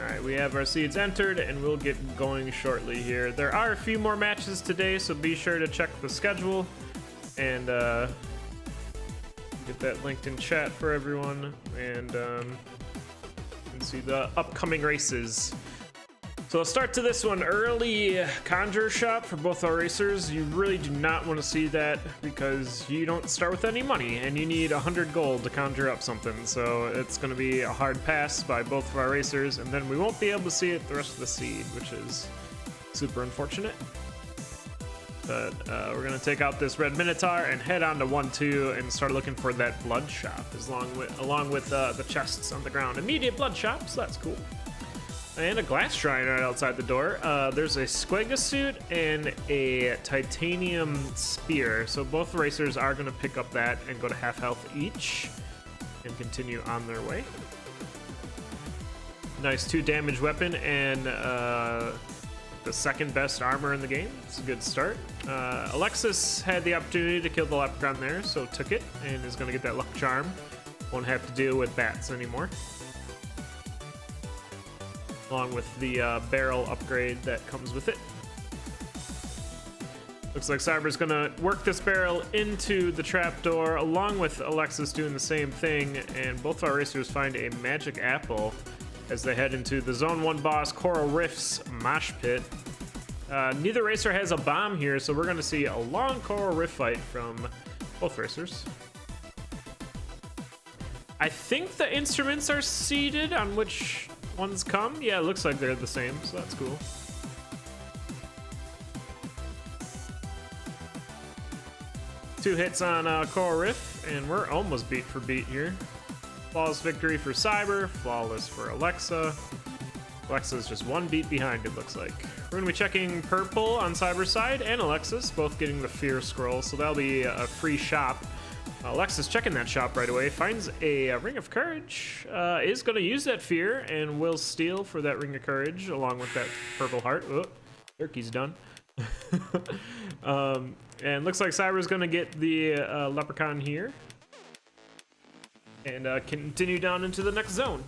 Alright, we have our seeds entered, and we'll get going shortly here. There are a few more matches today, so be sure to check the schedule and get that linked in chat for everyone, and see the upcoming races. So I'll start to this one. Early Conjurer shop for both our racers. You really do not want to see that because you don't start with any money and you need 100 gold to conjure up something. So it's going to be a hard pass by both of our racers, and then we won't be able to see it the rest of the seed, which is super unfortunate. But we're going to take out this red Minotaur and head on to 1-2 and start looking for that blood shop along with the chests on the ground. Immediate blood shop, so that's cool. And a glass shrine right outside the door. There's a Squega suit and a titanium spear. So both racers are going to pick up that and go to half health each and continue on their way. Nice 2 damage weapon and the second best armor in the game. It's a good start. Alexis had the opportunity to kill the leprechaun there, so took it and is going to get that luck charm. Won't have to deal with bats anymore, along with the barrel upgrade that comes with it. Looks like Cyber's gonna work this barrel into the trapdoor, along with Alexis doing the same thing, and both our racers find a magic apple as they head into the Zone 1 boss, Coral Rift's Mosh Pit. Neither racer has a bomb here, so we're gonna see a long Coral Rift fight from both racers. I think the instruments are seated on which ones come. Yeah, it looks like they're the same, so that's cool. Two hits on Coral Rift, and we're almost beat for beat here. Flawless victory for Cyber, flawless for Alexa. Alexa's just 1 beat behind, it looks like. We're gonna be checking purple on Cyber's side, and Alexis, both getting the Fear Scroll, so that'll be a free shop. Alexis checking that shop right away, finds a Ring of Courage, is going to use that fear, and will steal for that Ring of Courage along with that purple heart. Oh, turkey's done. And looks like Cyber's going to get the leprechaun here and continue down into the next zone.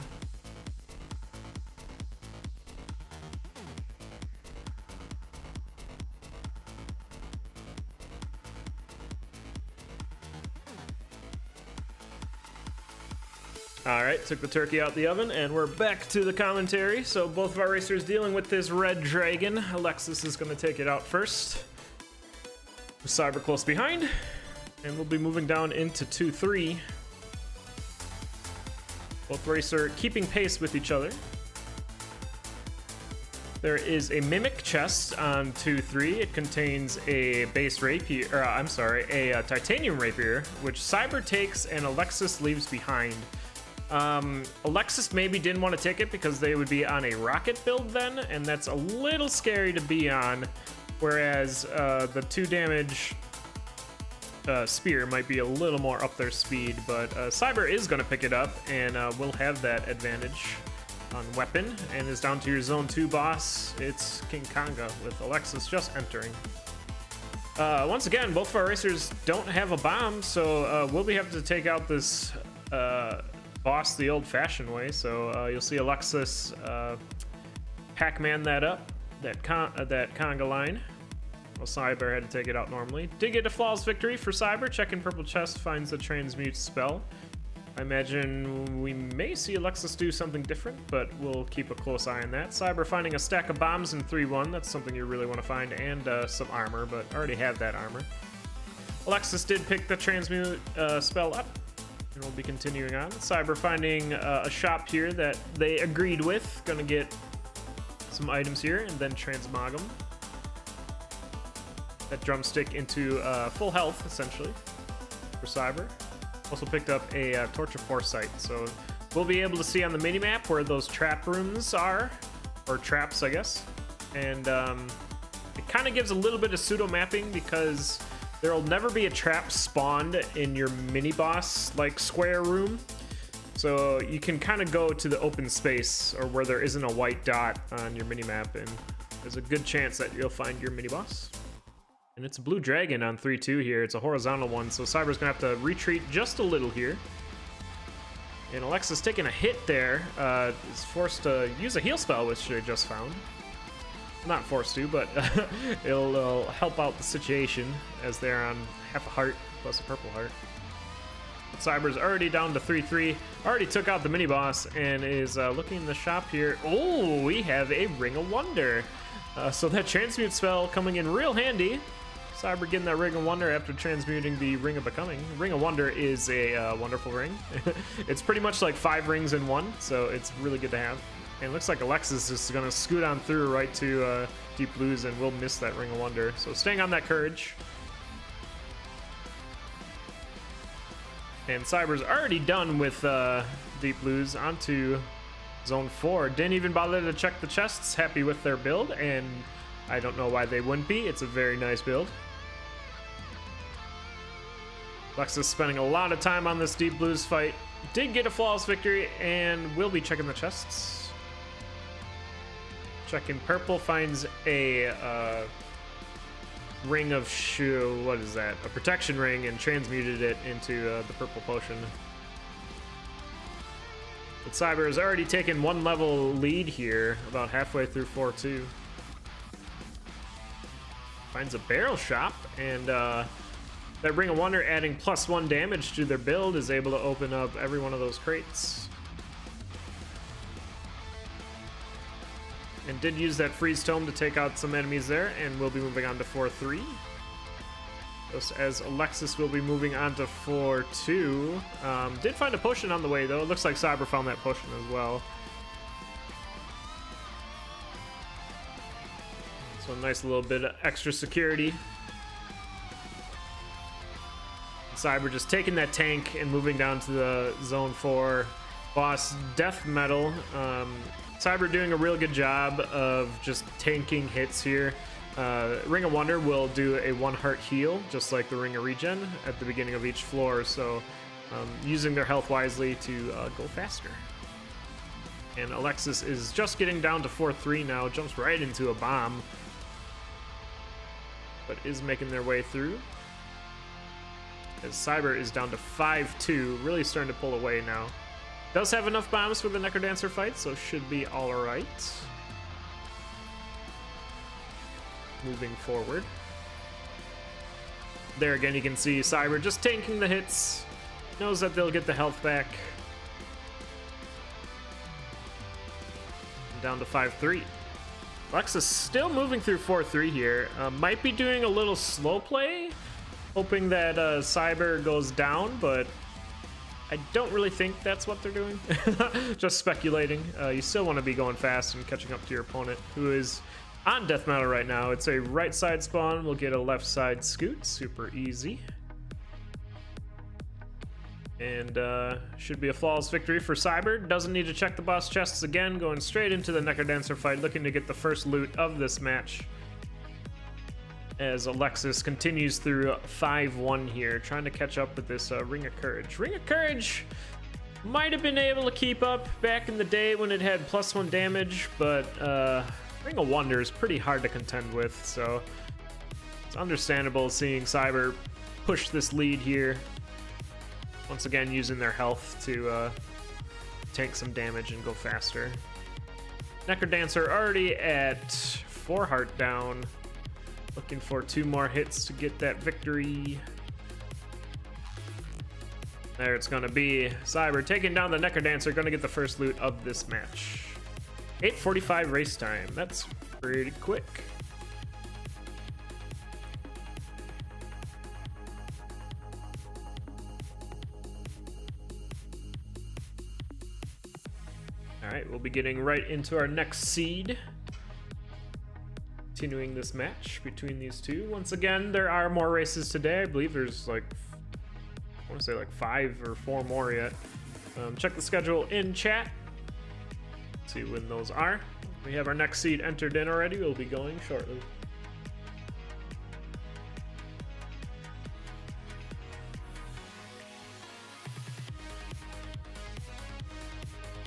All right, took the turkey out the oven, and we're back to the commentary. So both of our racers dealing with this red dragon. Alexis is going to take it out first. Cyber close behind, and we'll be moving down into 2-3. Both racers keeping pace with each other. There is a mimic chest on 2-3. It contains a base rapier, or I'm sorry, a titanium rapier, which Cyber takes and Alexis leaves behind. Alexis maybe didn't want to take it because they would be on a rocket build then, and that's a little scary to be on, whereas the 2 damage spear might be a little more up their speed, but Cyber is going to pick it up and will have that advantage on weapon, and is down to your Zone 2 boss. It's King Konga with Alexis just entering. Once again, both of our racers don't have a bomb, so we'll be having to take out this boss the old-fashioned way. So you'll see Alexis Pac-Man that up, that Konga line. Well, Cyber had to take it out normally. Did get a flawless victory for Cyber. Checking purple chest, finds the transmute spell. I imagine we may see Alexis do something different, but we'll keep a close eye on that. Cyber finding a stack of bombs in 3-1. That's something you really want to find, and some armor, but already have that armor. Alexis did pick the transmute spell up, and we'll be continuing on. Cyber finding a shop here that they agreed with. Gonna get some items here and then transmog them. That drumstick into full health, essentially, for Cyber. Also picked up a Torch of Foresight, so we'll be able to see on the minimap where those trap rooms are, or traps, I guess. And it kind of gives a little bit of pseudo mapping because there'll never be a trap spawned in your mini boss like square room. So you can kind of go to the open space or where there isn't a white dot on your minimap, and there's a good chance that you'll find your mini boss. And it's a blue dragon on 3-2 here. It's a horizontal one, so Cyber's gonna have to retreat just a little here. And Alexis taking a hit there, is forced to use a heal spell, which they just found. Not forced to, but it'll help out the situation as they're on half a heart plus a purple heart. Cyber's already down to 3-3, already took out the mini boss and is looking in the shop here. Oh, we have a Ring of Wonder. So that transmute spell coming in real handy. Cyber getting that Ring of Wonder after transmuting the Ring of Becoming. Ring of Wonder is a wonderful ring. It's pretty much like 5 rings in one, so it's really good to have. And it looks like Alexis is going to scoot on through right to Deep Blues and will miss that Ring of Wonder. So staying on that courage. And Cyber's already done with Deep Blues onto Zone 4. Didn't even bother to check the chests. Happy with their build, and I don't know why they wouldn't be. It's a very nice build. Alexis spending a lot of time on this Deep Blues fight. Did get a flawless victory, and will be checking the chests. Checking purple, finds a ring of what is that? A protection ring, and transmuted it into the purple potion. But Cyber has already taken 1 level lead here, about halfway through 4-2. Finds a barrel shop, and that Ring of Wonder adding +1 damage to their build is able to open up every one of those crates. And did use that Freeze Tome to take out some enemies there, and we'll be moving on to 4-3. Just as Alexis will be moving on to 4-2. Did find a potion on the way, though. It looks like Cyber found that potion as well. So a nice little bit of extra security. Cyber just taking that tank and moving down to the Zone 4 boss Death Metal. Cyber doing a real good job of just tanking hits here. Ring of Wonder will do a 1 heart heal, just like the Ring of Regen at the beginning of each floor, so using their health wisely to go faster. And Alexis is just getting down to 4-3 now, jumps right into a bomb, but is making their way through. As Cyber is down to 5-2, really starting to pull away now. Does have enough bombs for the Necrodancer fight, so should be alright. Moving forward. There again, you can see Cyber just tanking the hits. Knows that they'll get the health back. Down to 5-3. Alexis still moving through 4-3 here. Might be doing a little slow play, hoping that Cyber goes down, but I don't really think that's what they're doing. Just speculating. You still want to be going fast and catching up to your opponent, who is on Death Metal right now. It's a right side spawn. We'll get a left side scoot. Super easy. And should be a flawless victory for Cyber. Doesn't need to check the boss chests again. Going straight into the Necrodancer fight, looking to get the first loot of this match. As Alexis continues through 5-1 here, trying to catch up with this Ring of Courage. Ring of Courage might have been able to keep up back in the day when it had +1 damage, but Ring of Wonder is pretty hard to contend with, so it's understandable seeing Cyber push this lead here. Once again, using their health to tank some damage and go faster. Necrodancer already at 4 heart down. Looking for 2 more hits to get that victory. There it's going to be. Cyber taking down the Necrodancer, going to get the first loot of this match. 8:45 race time. That's pretty quick. All right, we'll be getting right into our next seed. Continuing this match between these two. Once again, there are more races today. I believe there's like, I want to say like 5 or 4 more yet. Check the schedule in chat. See when those are. We have our next seed entered in already. We'll be going shortly.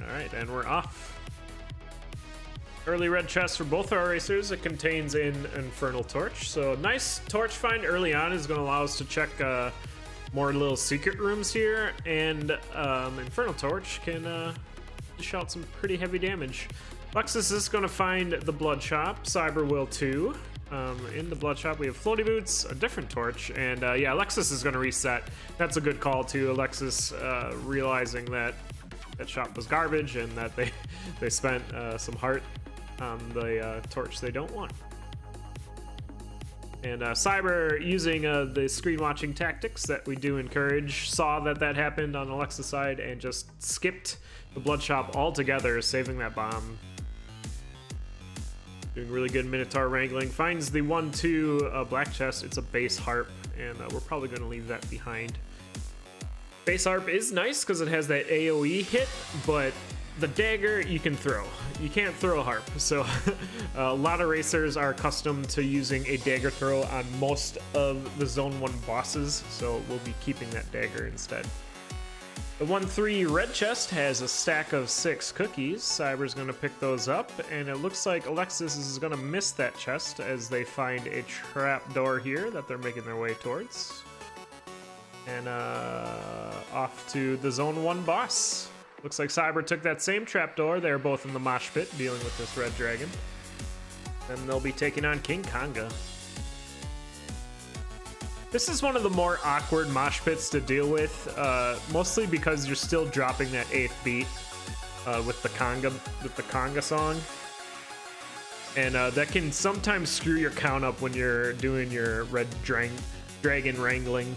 All right, and we're off. Early red chest for both our racers. It contains an Infernal Torch. So nice torch find early on is going to allow us to check more little secret rooms here, and Infernal Torch can dish out some pretty heavy damage. Alexis is going to find the Blood Shop. Cyber will too. In the Blood Shop, we have Floaty Boots, a different torch, and yeah, Alexis is going to reset. That's a good call too. Alexis realizing that that shop was garbage and that they spent some heart on the torch they don't want. And Cyber, using the screen watching tactics that we do encourage, saw that that happened on Alexis' side and just skipped the Blood Shop altogether, saving that bomb. Doing really good Minotaur wrangling. Finds the 1-2 black chest. It's a base harp, and we're probably going to leave that behind. Base harp is nice because it has that AoE hit, but the dagger you can throw. You can't throw a harp. So a lot of racers are accustomed to using a dagger throw on most of the Zone 1 bosses, so we'll be keeping that dagger instead. The 1-3 red chest has a stack of 6 cookies. Cyber's going to pick those up, and it looks like Alexis is going to miss that chest as they find a trap door here that they're making their way towards. And off to the Zone 1 boss. Looks like Cyber took that same trapdoor. They're both in the mosh pit dealing with this red dragon. And they'll be taking on King Konga. This is one of the more awkward mosh pits to deal with, mostly because you're still dropping that 8th beat with the Konga song. And that can sometimes screw your count up when you're doing your red dragon wrangling.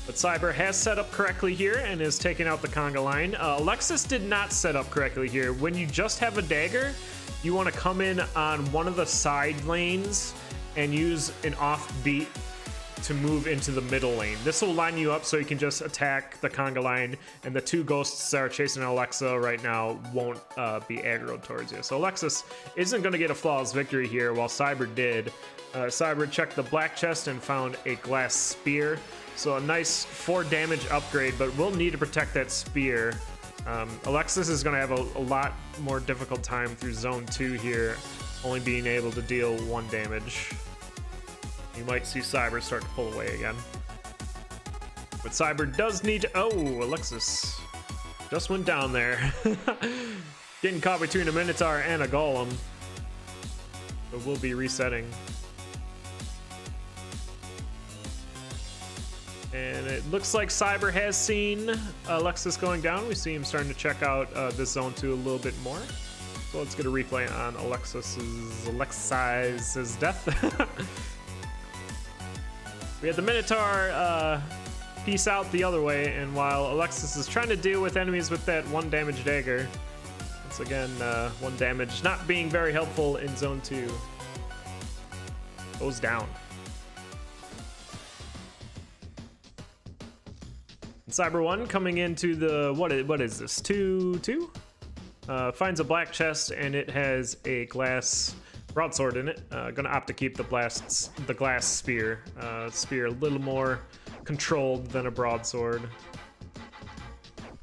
But Cyber has set up correctly here and is taking out the Konga line. Alexis did not set up correctly here. When you just have a dagger, you want to come in on one of the side lanes and use an offbeat to move into the middle lane. This will line you up so you can just attack the Konga line, and the 2 ghosts that are chasing Alexa right now won't be aggroed towards you. So Alexis isn't going to get a flawless victory here, while Cyber did. Cyber checked the black chest and found a glass spear. So a nice 4 damage upgrade, but we'll need to protect that spear. Alexis is going to have a lot more difficult time through Zone 2 here, only being able to deal 1 damage. You might see Cyber start to pull away again. But Cyber does need to... Oh, Alexis just went down there. Getting caught between a Minotaur and a Golem. But we'll be resetting. And it looks like Cyber has seen Alexis going down. We see him starting to check out this Zone 2 a little bit more. So let's get a replay on Alexis's death. We had the Minotaur piece out the other way, and while Alexis is trying to deal with enemies with that 1 damage dagger, once again, 1 damage not being very helpful in Zone 2. Goes down. And Cyber 1 coming into the, what is this, 2-2? Finds a black chest, and it has a glass broadsword in it. Gonna opt to keep the glass spear. Spear a little more controlled than a broadsword.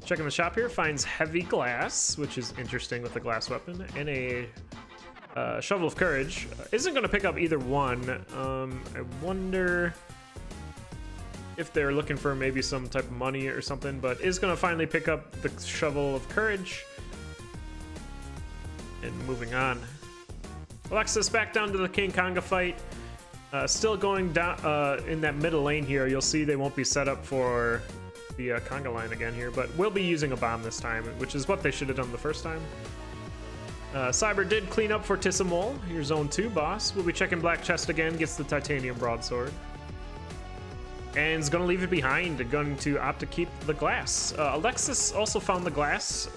Checking the shop here, finds heavy glass, which is interesting with a glass weapon, and a shovel of courage. Isn't gonna pick up either one. I wonder if they're looking for maybe some type of money or something, but is gonna finally pick up the shovel of courage. And moving on. Alexis back down to the King Konga fight. Still going down in that middle lane here. You'll see they won't be set up for the Konga line again here, but we'll be using a bomb this time, which is what they should have done the first time. Cyber did clean up for Tissamol, your Zone 2 boss. We'll be checking black chest again, gets the titanium broadsword. And is going to leave it behind, going to opt to keep the glass. Alexis also found the glass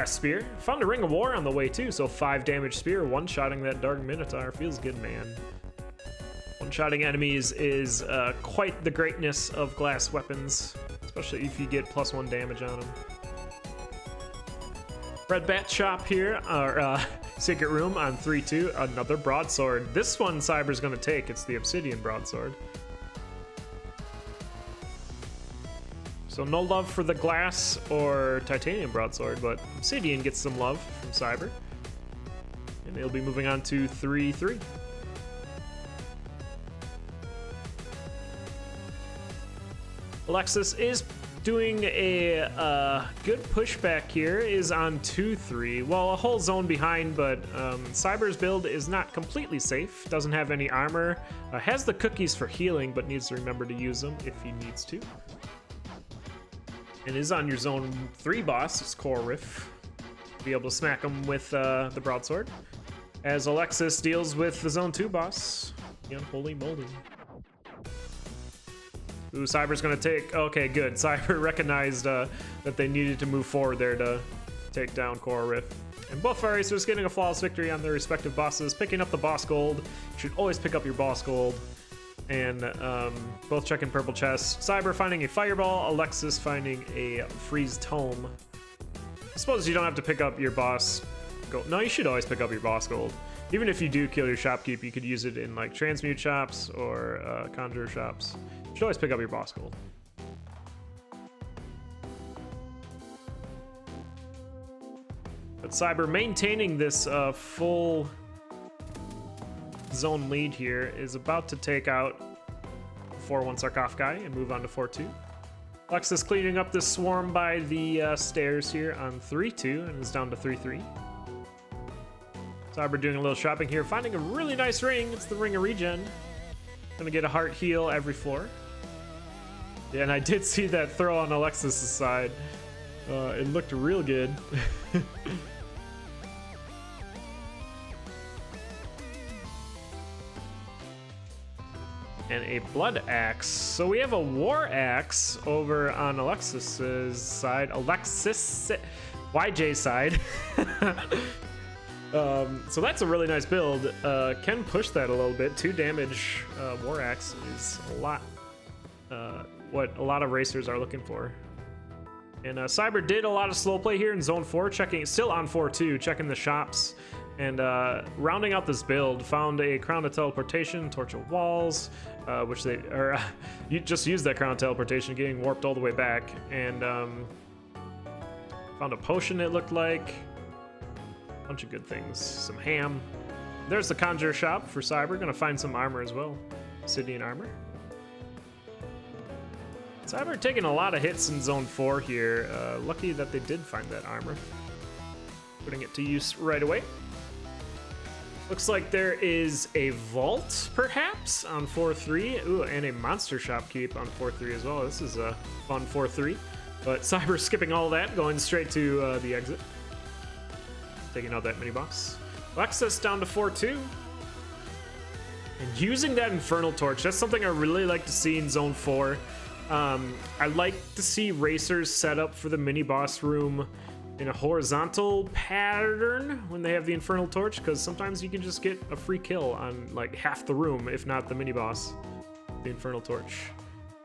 spear. Found a Ring of War on the way too, so 5 damage spear, one-shotting that Dark Minotaur. Feels good, man. One-shotting enemies is quite the greatness of glass weapons, especially if you get +1 damage on them. Red Bat shop here, or secret room on 3-2, another broadsword. This one Cyber's gonna take, it's the Obsidian broadsword. So no love for the glass or titanium broadsword, but Obsidian gets some love from Cyber. And they'll be moving on to 3-3. Alexis is doing a good pushback here, is on 2-3. Well, a whole zone behind, but Cyber's build is not completely safe. Doesn't have any armor. Has the cookies for healing, but needs to remember to use them if he needs to. And is on your zone 3 boss, it's Core Riff. Be able to smack him with the broadsword. As Alexis deals with the zone 2 boss. Holy moly. Ooh, Cyber's gonna take... Okay, good. Cyber recognized that they needed to move forward there to take down Core Riff. And both fire racers getting a flawless victory on their respective bosses, picking up the boss gold. You should always pick up your boss gold. And both checking purple chests. Cyber finding a fireball, Alexis finding a freeze tome. I suppose you don't have to pick up your boss gold. No, you should always pick up your boss gold. Even if you do kill your shopkeep, you could use it in like transmute shops or conjure shops. You should always pick up your boss gold. But Cyber maintaining this full zone lead here is about to take out 4-1 Sarcophagi and move on to 4-2. Alexis cleaning up this swarm by the stairs here on 3-2 and is down to 3-3. Cyber doing a little shopping here, finding a really nice ring. It's the Ring of Regen. Gonna get a heart heal every floor. Yeah, and I did see that throw on Alexis' side. It looked real good. And a blood axe. So we have a war axe over on Alexis's side. AlexisYJ side. So that's a really nice build. Can push that a little bit. 2 damage war axe is a lot. What a lot of racers are looking for. And Cyber did a lot of slow play here in zone 4, checking, still on 4-2, checking the shops. And rounding out this build, found a Crown of Teleportation, Torch of Walls, which they, or you just used that Crown of Teleportation, getting warped all the way back. And found a potion, it looked like. A bunch of good things. Some ham. There's the Conjure shop for Cyber. Gonna find some armor as well. Obsidian armor. Cyber taking a lot of hits in zone 4 here. Lucky that they did find that armor. Putting it to use right away. Looks like there is a vault, perhaps, on 4-3. Ooh, and a monster shopkeep on 4-3 as well. This is a fun 4-3. But Cyber skipping all that, going straight to the exit. Taking out that mini boss. Alexis down to 4-2. And using that Infernal Torch, that's something I really like to see in Zone 4. I like to see racers set up for the mini boss room in a horizontal pattern when they have the Infernal Torch, because sometimes you can just get a free kill on like half the room, if not the mini boss, the Infernal Torch.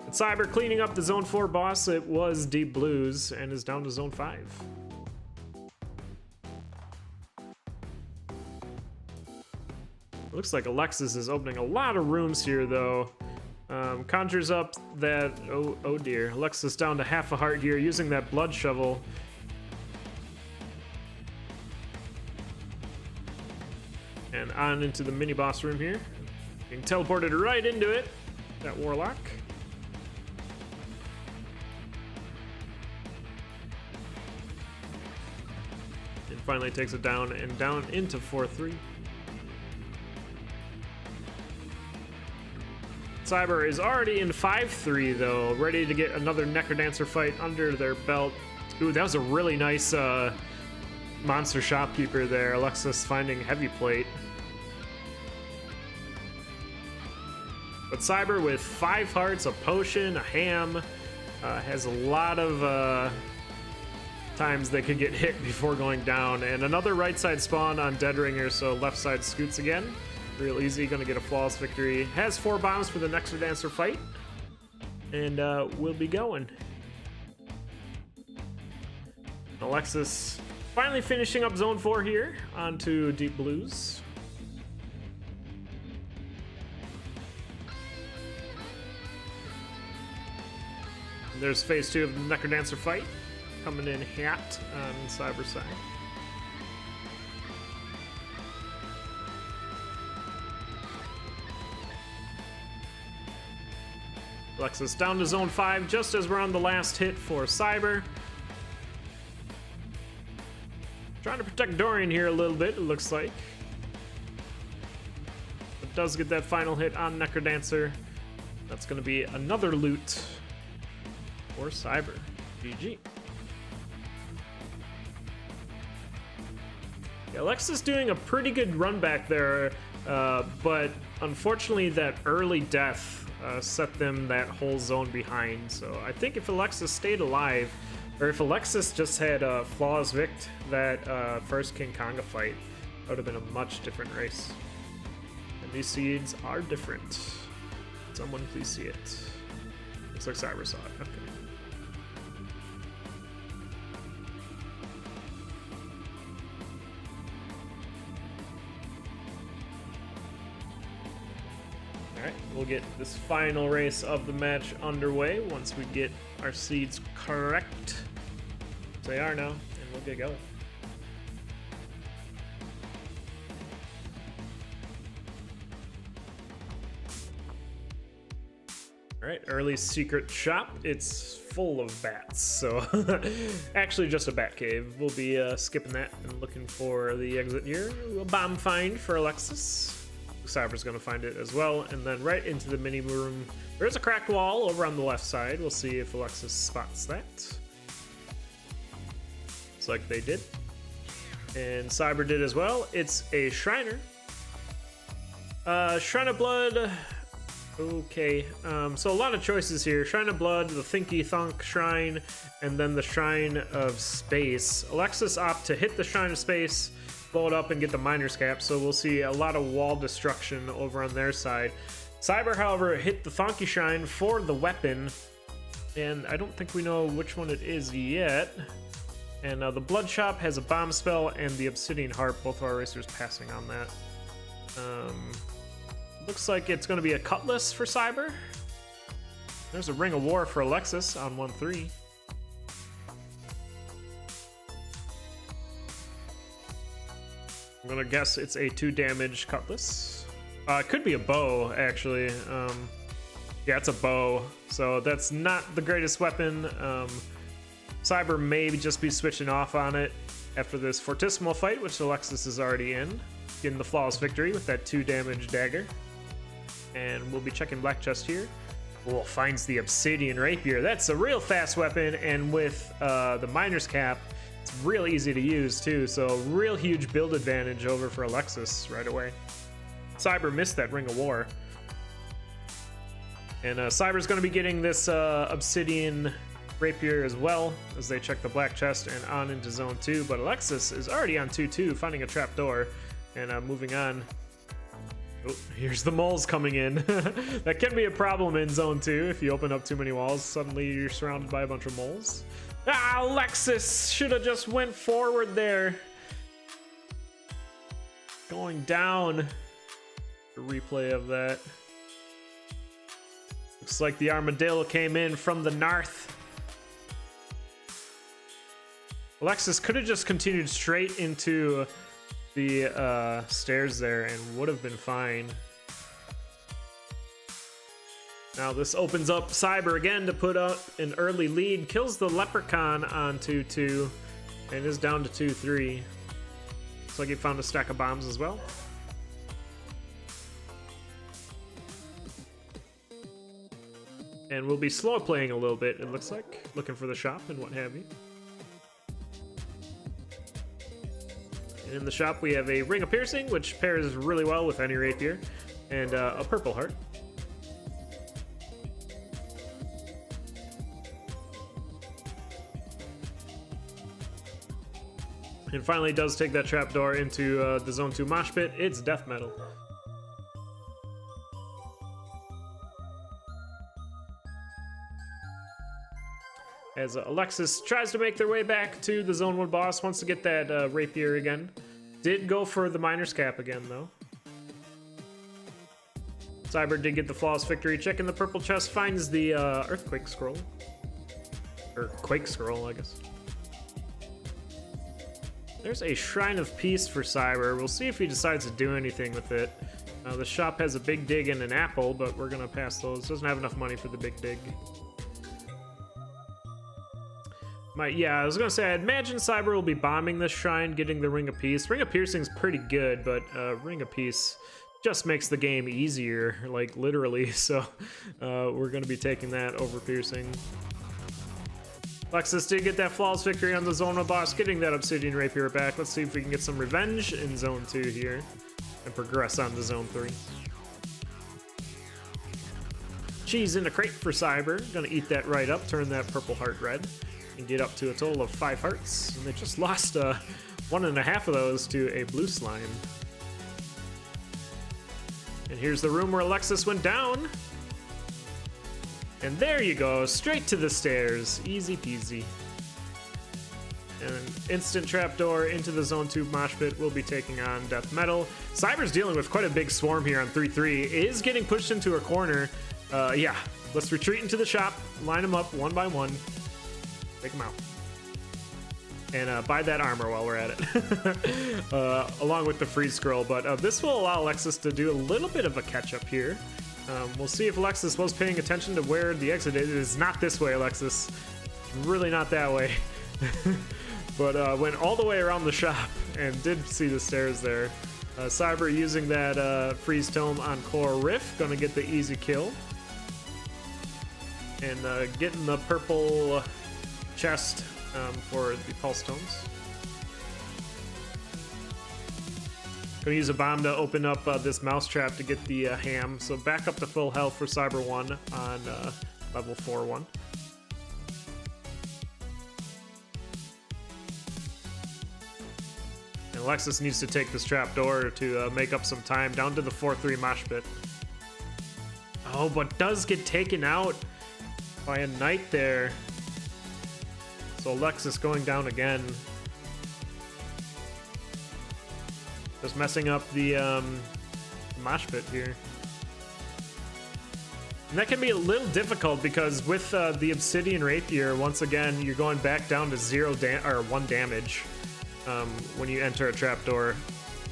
And Cyber cleaning up the Zone 4 boss. It was Deep Blues and is down to Zone 5. Looks like Alexis is opening a lot of rooms here, though. Conjures up that... Oh dear. Alexis down to half a heart here, using that blood shovel. And on into the mini boss room here. Being teleported right into it. That Warlock. And finally takes it down and down into 4-3. Cyber is already in 5-3 though, ready to get another Necrodancer fight under their belt. Ooh, that was a really nice monster shopkeeper there. Alexis finding heavy plate. But Cyber with 5 hearts, a potion, a ham, has a lot of times they could get hit before going down. And another right side spawn on Deadringer, so left side scoots again. Real easy, gonna get a flawless victory. Has 4 bombs for the Necrodancer fight. And we'll be going. Alexis finally finishing up Zone 4 here, onto Deep Blues. And there's phase 2 of the Necrodancer fight, coming in hot on Cyber side. Alexis down to zone 5 just as we're on the last hit for Cyber. Trying to protect Dorian here a little bit, it looks like. But does get that final hit on Necrodancer. That's going to be another loot for Cyber. GG. Yeah, Alexis doing a pretty good run back there, but unfortunately that early death set them that whole zone behind. So I think if Alexis stayed alive, or if Alexis just had Flawless Vict that first King Konga fight, that would have been a much different race. And these seeds are different. Someone please see it. Looks like Cyber saw it. Okay. Alright, we'll get this final race of the match underway once we get our seeds correct. They are now, and we'll get going. Alright, early secret shop. It's full of bats, so actually just a bat cave. We'll be skipping that and looking for the exit here. A bomb find for Alexis. Cyber's gonna find it as well, and then right into the mini room. There's a cracked wall over on the left side. We'll see if Alexis spots that. Looks like they did. And Cyber did as well. It's a Shriner. Shrine of Blood. Okay, so a lot of choices here. Shrine of Blood, the Thinky Thunk Shrine, and then the Shrine of Space. Alexis opt to hit the Shrine of Space, blow it up, and get the Miner's Cap, so we'll see a lot of wall destruction over on their side. Cyber, however, hit the Thonky Shrine for the weapon, and I don't think we know which one it is yet. And the Blood Shop has a bomb spell and the Obsidian Harp, both of our racers passing on that. Looks like it's going to be a Cutlass for Cyber. There's a Ring of War for Alexis on 1-3. I'm going to guess it's a 2 damage Cutlass. It could be a bow, actually. Yeah, it's a bow, so that's not the greatest weapon. Cyber may just be switching off on it after this Fortissimo fight, which Alexis is already in. Getting the flawless victory with that 2 damage dagger. And we'll be checking Black Chest here. Oh, finds the Obsidian Rapier. That's a real fast weapon, and with the Miner's Cap, it's real easy to use too, so real huge build advantage over for Alexis right away. Cyber missed that Ring of War. And Cyber's going to be getting this Obsidian Rapier as well as they check the Black Chest and on into Zone 2, but Alexis is already on 2-2, finding a trapdoor and moving on. Oh, here's the moles coming in. That can be a problem in Zone 2 if you open up too many walls. Suddenly you're surrounded by a bunch of moles. Ah, Alexis should have just went forward there. Going down. A replay of that. Looks like the Armadillo came in from the north. Alexis could have just continued straight into the stairs there and would have been fine. Now this opens up Cyber again to put up an early lead, kills the Leprechaun on 2-2 and is down to 2-3. Looks like he found a stack of bombs as well. And we'll be slow playing a little bit, it looks like, looking for the shop and what have you. In the shop we have a Ring of Piercing, which pairs really well with any rapier, and a purple heart. And finally does take that trapdoor into the Zone 2 mosh pit. It's death metal. As Alexis tries to make their way back to the Zone 1 boss, wants to get that rapier again. Did go for the Miner's Cap again, though. Cyber did get the flawless victory. Checking the purple chest, finds the Earthquake Scroll. Or Quake Scroll, I guess. There's a Shrine of Peace for Cyber. We'll see if he decides to do anything with it. The shop has a big dig and an apple, but we're gonna pass those. Doesn't have enough money for the big dig. Yeah, I was gonna say, I imagine Cyber will be bombing this shrine, getting the Ring of Peace. Ring of Piercing's pretty good, but Ring of Peace just makes the game easier, like literally. So we're gonna be taking that over Piercing. Alexis did get that flawless victory on the Zone 1 boss, getting that Obsidian Rapier back. Let's see if we can get some revenge in Zone 2 here and progress on to Zone 3. Cheese in a crate for Cyber. Gonna eat that right up, turn that purple heart red, and get up to a total of 5 hearts. And they just lost 1.5 of those to a blue slime. And here's the room where Alexis went down. And there you go, straight to the stairs. Easy peasy. And instant trapdoor into the Zone 2 mosh pit. Will be taking on Death Metal. Cyber's dealing with quite a big swarm here on 3-3. Is getting pushed into a corner. Yeah, let's retreat into the shop. Line them up one by one. Take them out. And buy that armor while we're at it. Along with the freeze scroll. But this will allow Alexis to do a little bit of a catch up here. We'll see if Alexis was paying attention to where the exit is. It is not this way, Alexis. It's really not that way. But went all the way around the shop and did see the stairs there. Cyber using that freeze tome on Core Riff. Gonna get the easy kill. And getting the purple chest for the pulse tomes. Gonna use a bomb to open up this mousetrap to get the ham. So back up to full health for Cyber 1 on level 4-1. And Alexis needs to take this trapdoor to make up some time. Down to the 4-3 mosh pit. Oh, but does get taken out by a knight there. So Alexis going down again. Just messing up the mosh pit here. And that can be a little difficult because with the Obsidian Rapier, once again, you're going back down to 1 damage when you enter a trapdoor.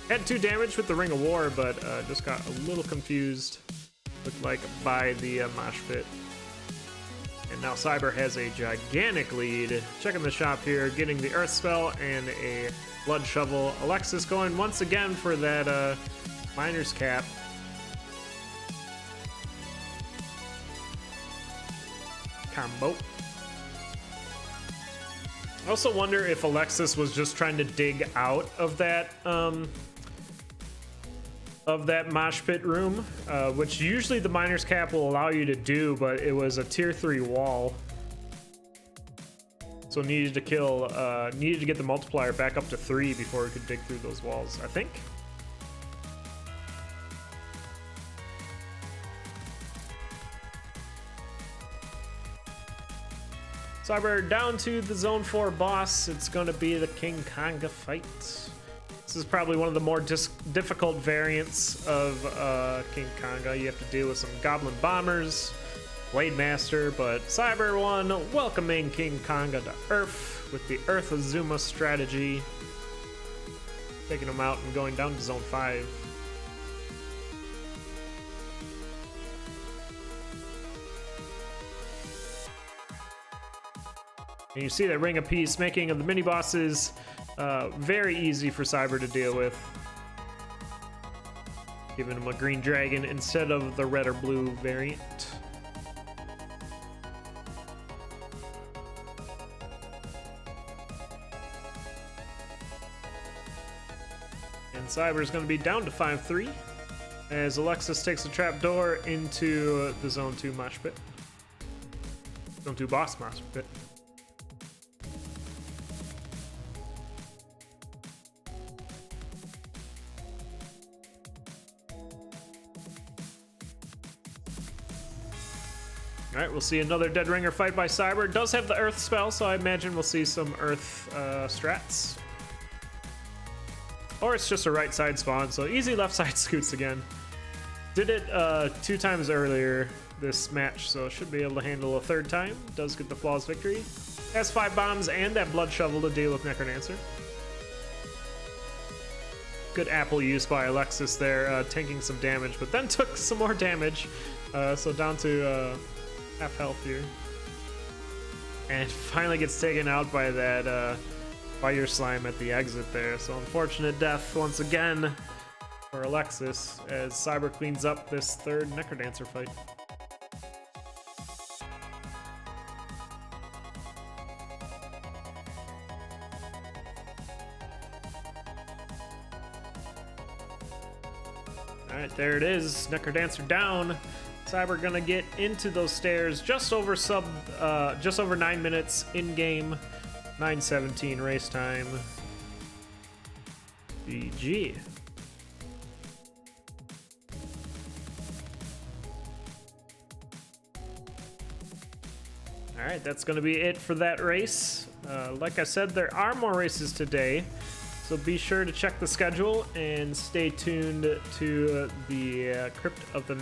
Had 2 damage with the Ring of War, but just got a little confused, looked like, by the mosh pit. And now Cyber has a gigantic lead. Checking the shop here, getting the Earth Spell and a Blood Shovel. Alexis going once again for that Miner's Cap. Combo. I also wonder if Alexis was just trying to dig out of that mosh pit room, which usually the Miner's Cap will allow you to do, but it was a tier 3 wall. So needed to get the multiplier back up to 3 before it could dig through those walls, I think. Cyber down to the Zone 4 boss. It's going to be the King Konga fight. This is probably one of the more difficult variants of King Konga. You have to deal with some Goblin Bombers, Blade Master, but Cyber 1 welcoming King Konga to Earth with the Earth Azuma strategy. Taking him out and going down to Zone 5. And you see that Ring of Peace making the mini bosses very easy for Cyber to deal with. Giving him a green dragon instead of the red or blue variant. And Cyber's going to be down to 5-3 as Alexis takes a trapdoor into the Zone 2 mosh pit. Zone 2 boss mosh pit. All right, we'll see another Dead Ringer fight by Cyber. Does have the Earth spell, so I imagine we'll see some Earth strats. Or it's just a right side spawn, so easy left side scoots again. Did it 2 times earlier this match, so should be able to handle a 3rd time. Does get the flawless victory. Has 5 bombs and that blood shovel to deal with Necronancer. Good apple use by Alexis there, tanking some damage, but then took some more damage. So down to half health here. And finally gets taken out by that fire slime at the exit there. So unfortunate death once again for Alexis as Cyber cleans up this third Necrodancer fight. Alright, there it is. Necrodancer down. Cyber gonna get into those stairs just over 9 minutes in game. 9:17 race time. GG. All right, that's gonna be it for that race. Like I said, there are more races today, so be sure to check the schedule and stay tuned to the Crypt of the